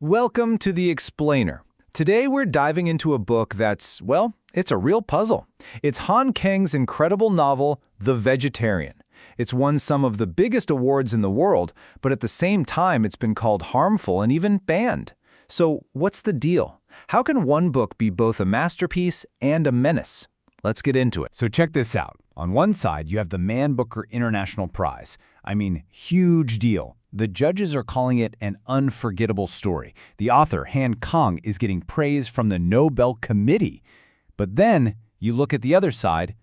Welcome to The Explainer. Today we're diving into a book that's, well, it's a real puzzle. It's Han Kang's incredible novel, The Vegetarian. It's won some of the biggest awards in the world, but at the same time it's been called harmful and even banned. So what's the deal? How can one book be both a masterpiece and a menace? Let's get into it. So check this out. On one side, you have the Man Booker International Prize. I mean, huge deal. The judges are calling it an unforgettable story. The author, Han Kang, is getting praise from the Nobel Committee. But then you look at the other side,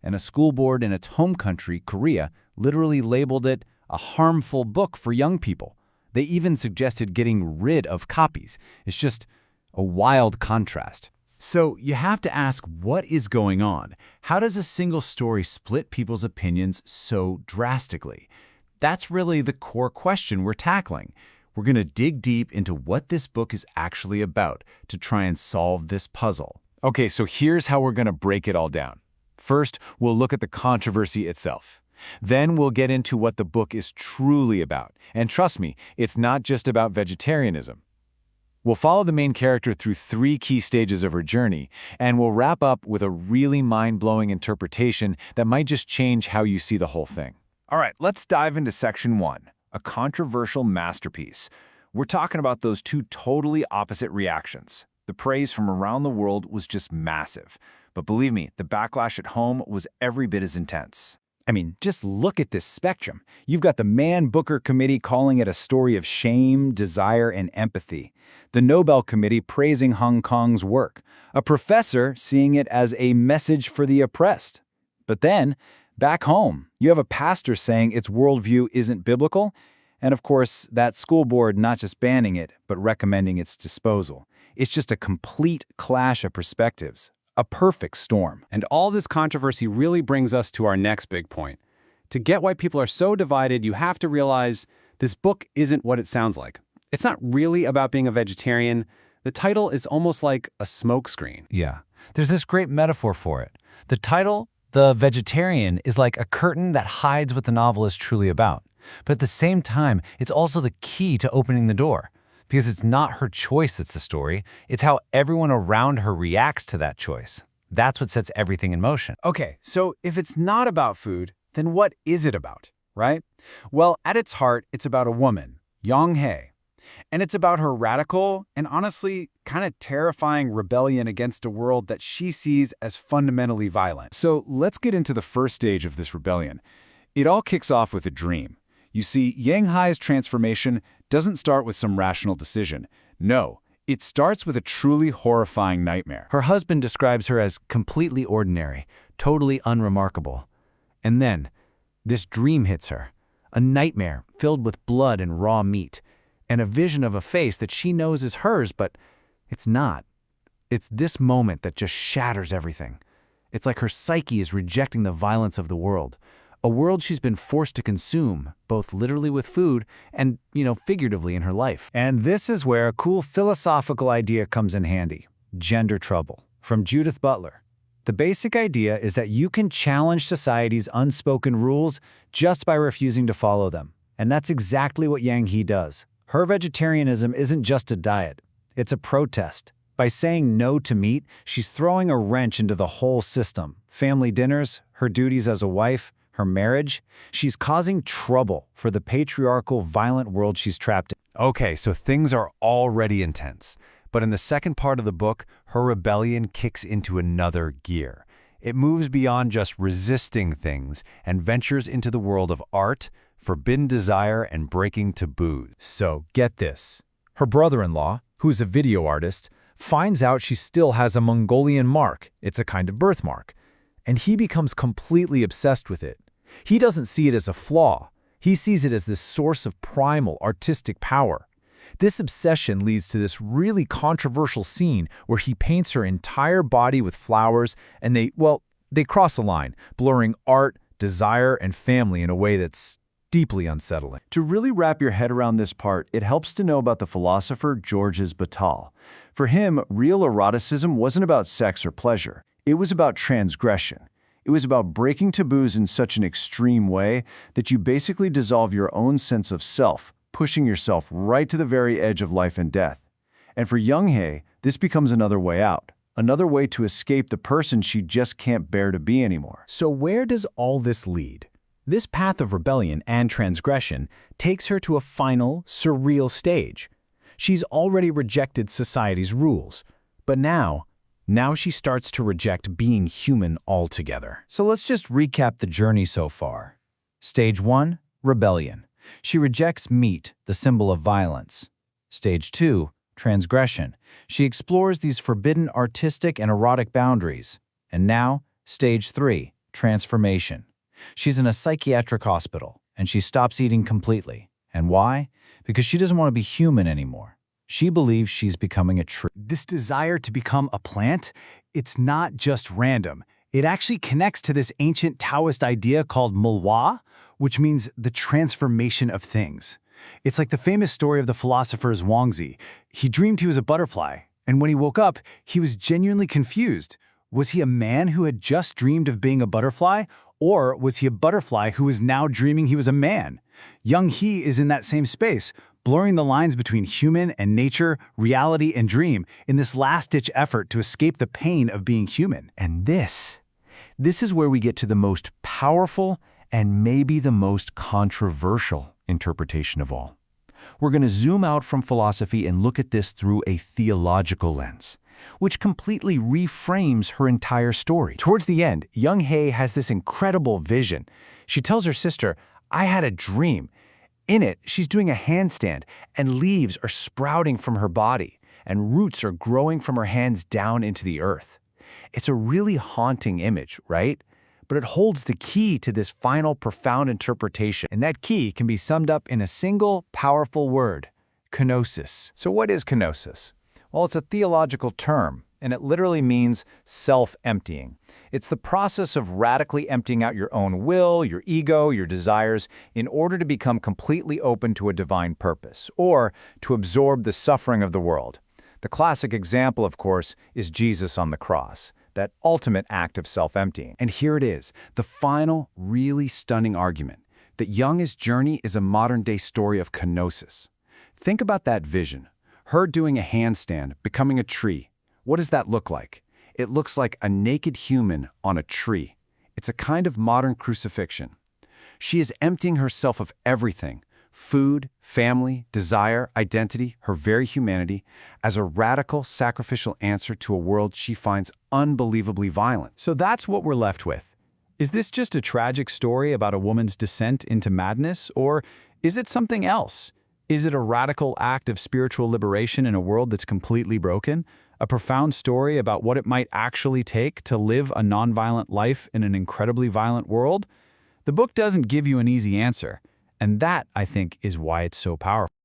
and a school board in its home country, Korea, literally labeled it a harmful book for young people. They even suggested getting rid of copies. It's just a wild contrast. So you have to ask, what is going on? How does a single story split people's opinions so drastically? That's really the core question we're tackling. We're going to dig deep into what this book is actually about to try and solve this puzzle. Okay, so here's how we're going to break it all down. First, we'll look at the controversy itself. Then we'll get into what the book is truly about. And trust me, it's not just about vegetarianism. We'll follow the main character through 3 key stages of her journey, and we'll wrap up with a really mind-blowing interpretation that might just change how you see the whole thing. All right, let's dive into Section 1, a controversial masterpiece. We're talking about those 2 totally opposite reactions. The praise from around the world was just massive. But believe me, the backlash at home was every bit as intense. I mean, just look at this spectrum. You've got the Man Booker Committee calling it a story of shame, desire, and empathy. The Nobel Committee praising Han Kang's work. A professor seeing it as a message for the oppressed. But then, back home, you have a pastor saying its worldview isn't biblical, and of course, that school board not just banning it, but recommending its disposal. It's just a complete clash of perspectives. A perfect storm. And all this controversy really brings us to our next big point. To get why people are so divided, you have to realize this book isn't what it sounds like. It's not really about being a vegetarian. The title is almost like a smokescreen. Yeah, there's this great metaphor for it. The title, The Vegetarian, is like a curtain that hides what the novel is truly about. But at the same time, it's also the key to opening the door. Because it's not her choice that's the story, it's how everyone around her reacts to that choice. That's what sets everything in motion. Okay, so if it's not about food, then what is it about, right? Well, at its heart, it's about a woman, Yeong-hye. And it's about her radical and honestly kind of terrifying rebellion against a world that she sees as fundamentally violent. So let's get into the first stage of this rebellion. It all kicks off with a dream. You see, Yeong-hye's transformation doesn't start with some rational decision. No, it starts with a truly horrifying nightmare. Her husband describes her as completely ordinary, totally unremarkable. And then, this dream hits her. A nightmare filled with blood and raw meat, and a vision of a face that she knows is hers, but it's not. It's this moment that just shatters everything. It's like her psyche is rejecting the violence of the world. A world she's been forced to consume, both literally with food and, figuratively in her life. And this is where a cool philosophical idea comes in handy. Gender trouble, from Judith Butler. The basic idea is that you can challenge society's unspoken rules just by refusing to follow them. And that's exactly what Yeong-hye does. Her vegetarianism isn't just a diet. It's a protest. By saying no to meat, she's throwing a wrench into the whole system. Family dinners, her duties as a wife, her marriage, she's causing trouble for the patriarchal, violent world she's trapped in. Okay, so things are already intense. But in the second part of the book, her rebellion kicks into another gear. It moves beyond just resisting things and ventures into the world of art, forbidden desire, and breaking taboos. So, get this. Her brother-in-law, who's a video artist, finds out she still has a Mongolian mark. It's a kind of birthmark. And he becomes completely obsessed with it. He doesn't see it as a flaw. He sees it as this source of primal artistic power. This obsession leads to this really controversial scene where he paints her entire body with flowers and they cross a line, blurring art, desire, and family in a way that's deeply unsettling. To really wrap your head around this part, it helps to know about the philosopher Georges Bataille. For him, real eroticism wasn't about sex or pleasure. It was about transgression. It was about breaking taboos in such an extreme way that you basically dissolve your own sense of self, pushing yourself right to the very edge of life and death. And for Yeong-hye, this becomes another way out, another way to escape the person she just can't bear to be anymore. So where does all this lead? This path of rebellion and transgression takes her to a final, surreal stage. She's already rejected society's rules, but now she starts to reject being human altogether. So let's just recap the journey so far. Stage 1, rebellion. She rejects meat, the symbol of violence. Stage 2, transgression. She explores these forbidden artistic and erotic boundaries. And now, Stage 3, transformation. She's in a psychiatric hospital, and she stops eating completely. And why? Because she doesn't want to be human anymore. She believes she's becoming a tree. This desire to become a plant, it's not just random. It actually connects to this ancient Taoist idea called mulwa, which means the transformation of things. It's like the famous story of the philosopher Zhuangzi. He dreamed he was a butterfly, and when he woke up, he was genuinely confused. Was he a man who had just dreamed of being a butterfly, or was he a butterfly who was now dreaming he was a man? Yeong-hye is in that same space, blurring the lines between human and nature, reality and dream, in this last-ditch effort to escape the pain of being human. And this is where we get to the most powerful and maybe the most controversial interpretation of all. We're going to zoom out from philosophy and look at this through a theological lens, which completely reframes her entire story. Towards the end, Yeong-hye has this incredible vision. She tells her sister, "I had a dream." In it, she's doing a handstand, and leaves are sprouting from her body, and roots are growing from her hands down into the earth. It's a really haunting image, right? But it holds the key to this final profound interpretation, and that key can be summed up in a single, powerful word: kenosis. So what is kenosis? Well, it's a theological term, and it literally means self-emptying. It's the process of radically emptying out your own will, your ego, your desires, in order to become completely open to a divine purpose, or to absorb the suffering of the world. The classic example, of course, is Jesus on the cross, that ultimate act of self-emptying. And here it is, the final, really stunning argument, that Yeong-hye's journey is a modern-day story of kenosis. Think about that vision. Her doing a handstand, becoming a tree. What does that look like? It looks like a naked human on a tree. It's a kind of modern crucifixion. She is emptying herself of everything: food, family, desire, identity, her very humanity, as a radical, sacrificial answer to a world she finds unbelievably violent. So that's what we're left with. Is this just a tragic story about a woman's descent into madness, or is it something else? Is it a radical act of spiritual liberation in a world that's completely broken? A profound story about what it might actually take to live a nonviolent life in an incredibly violent world? The book doesn't give you an easy answer, and that, I think, is why it's so powerful.